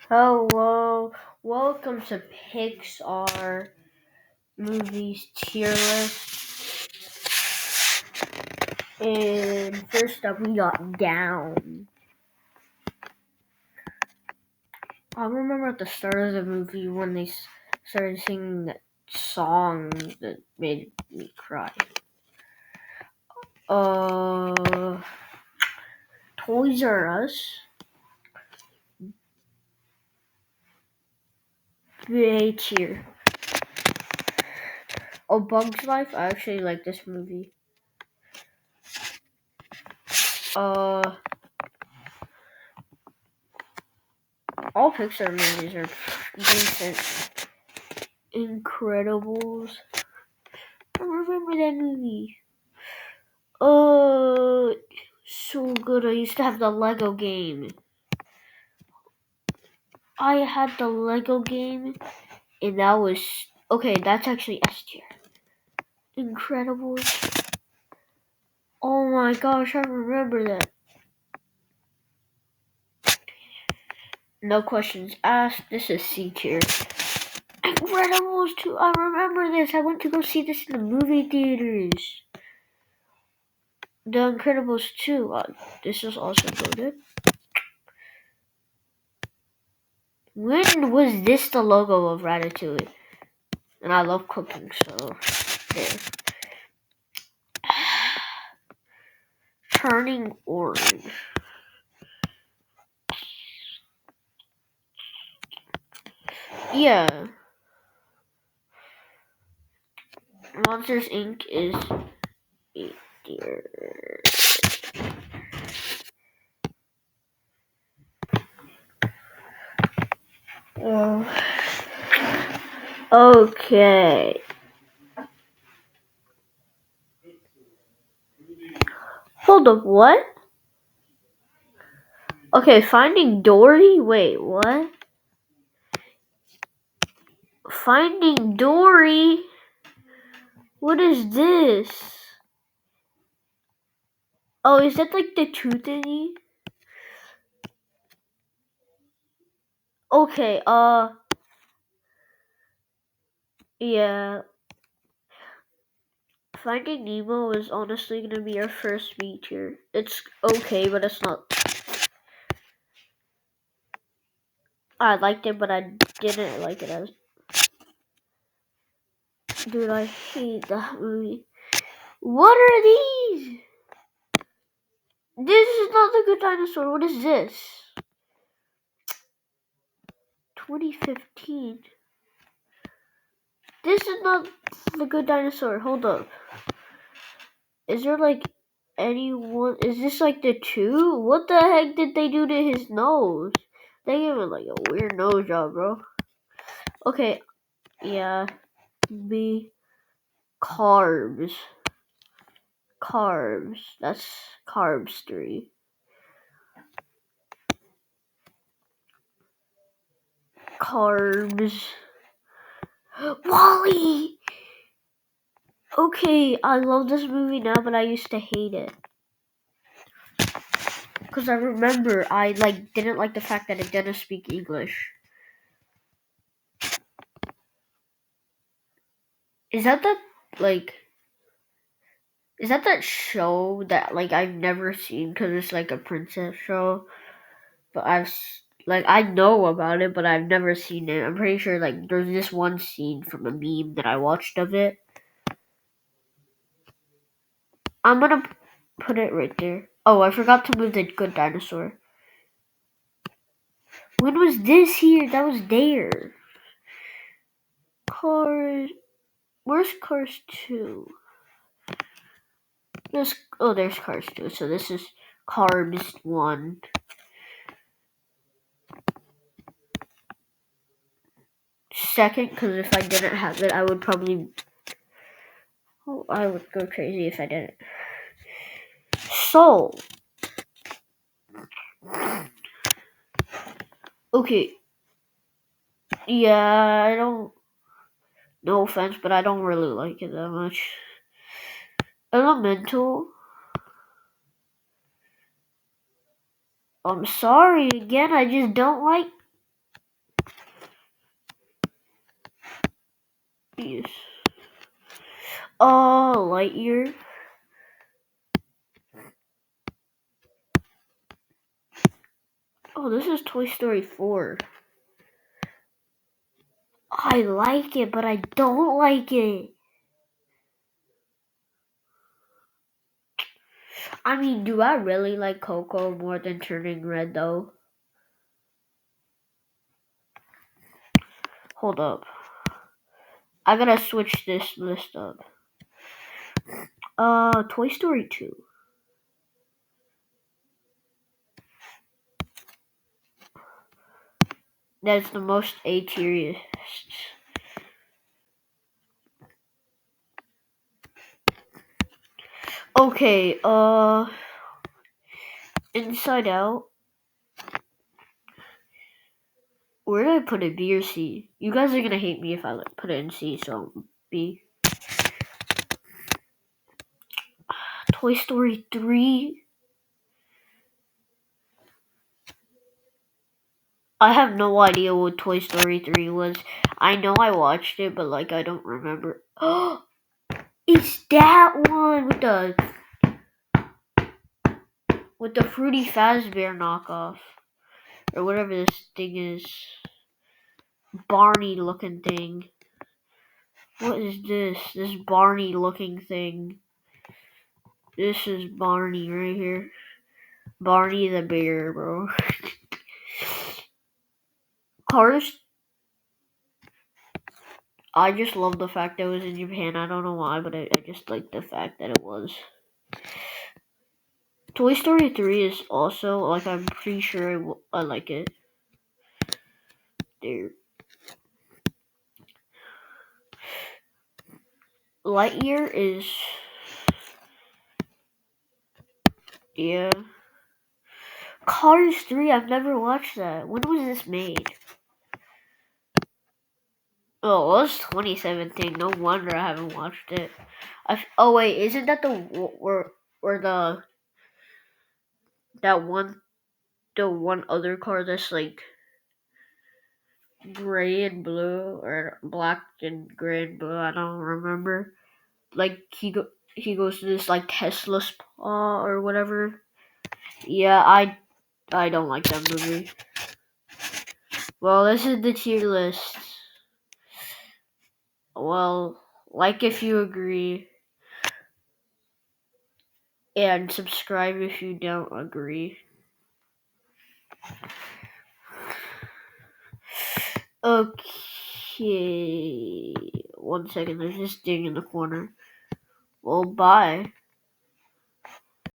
Hello, welcome to Pixar movies tier list. And first up, we got Down. I remember at the start of the movie when they started singing that song that made me cry. Toys R Us. A tier. Oh, Bug's Life. I actually like this movie. All Pixar movies are decent. Incredibles. I remember that movie. So good. I used to have the Lego game. I had the Lego game, and that was okay. That's actually S tier. Incredibles. Oh my gosh, I remember that. No questions asked. This is C tier. Incredibles 2. I remember this. I went to go see this in the movie theaters. The Incredibles 2. This is also good. When was this the logo of Ratatouille? And I love cooking, so there. Turning orange. Yeah. Monsters Inc. is A tier. Okay. Hold up, what? Okay, Finding Dory? Wait, what? Finding Dory? What is this? Oh, is that like the two thingy? Okay, yeah. Finding Nemo is honestly gonna be our first B tier. It's okay, but it's not. I liked it, but I didn't like it as. Dude, I hate that movie. What are these? This is not the Good Dinosaur. What is this? 2015. This is not the Good Dinosaur. Hold up. Is there like anyone? Is this like the two? What the heck did they do to his nose? They gave him like a weird nose job, bro. Okay, yeah. B. Carbs. Carbs. That's Carbs 3. Carbs. Wally! Okay, I love this movie now, but I used to hate it. Because I remember I didn't like the fact that it didn't speak English. Is that that show that I've never seen because it's like a princess show, but I know about it, but I've never seen it. I'm pretty sure there's this one scene from a meme that I watched of it. I'm gonna put it right there. Oh, I forgot to move the Good Dinosaur. When was this here? That was there. Cars. Where's Cars 2? There's Cars 2. So this is Carbs 1. Second, because if I didn't have it, I would probably. Oh, I would go crazy if I didn't. Soul. Okay. Yeah, I don't. No offense, but I don't really like it that much. Elemental. I'm sorry again. I just don't like Yes. Oh, Lightyear. Oh, this is Toy Story 4. I like it, but I don't like it. I mean, do I really like Coco more than Turning Red, though? Hold up. I gotta switch this list up. Toy Story 2. That's the most A-tier. Okay, Inside Out. Where did I put it? B or C? You guys are gonna hate me if I put it in C, so B. Toy Story 3. I have no idea what Toy Story 3 was. I know I watched it, but like I don't remember. Oh, it's that one with the Fruity Fazbear knockoff or whatever this thing is. Barney looking thing. What is this? This Barney looking thing. This is Barney right here. Barney the bear, bro. Cars. I just love the fact that it was in Japan. I don't know why, but I just like the fact that it was. Toy Story 3 is also, like, I'm pretty sure I like it. There. Lightyear is... Yeah. Cars 3, I've never watched that. When was this made? Oh, it was 2017. No wonder I haven't watched it. Oh wait, isn't that the one other car that's like gray and blue or black and gray and blue? I don't remember. Like he goes to this like Tesla spa or whatever. Yeah, I don't like that movie. Well, this is the tier list. Well, like if you agree, and subscribe if you don't agree. Okay, 1 second. There's this thing in the corner. Well, bye.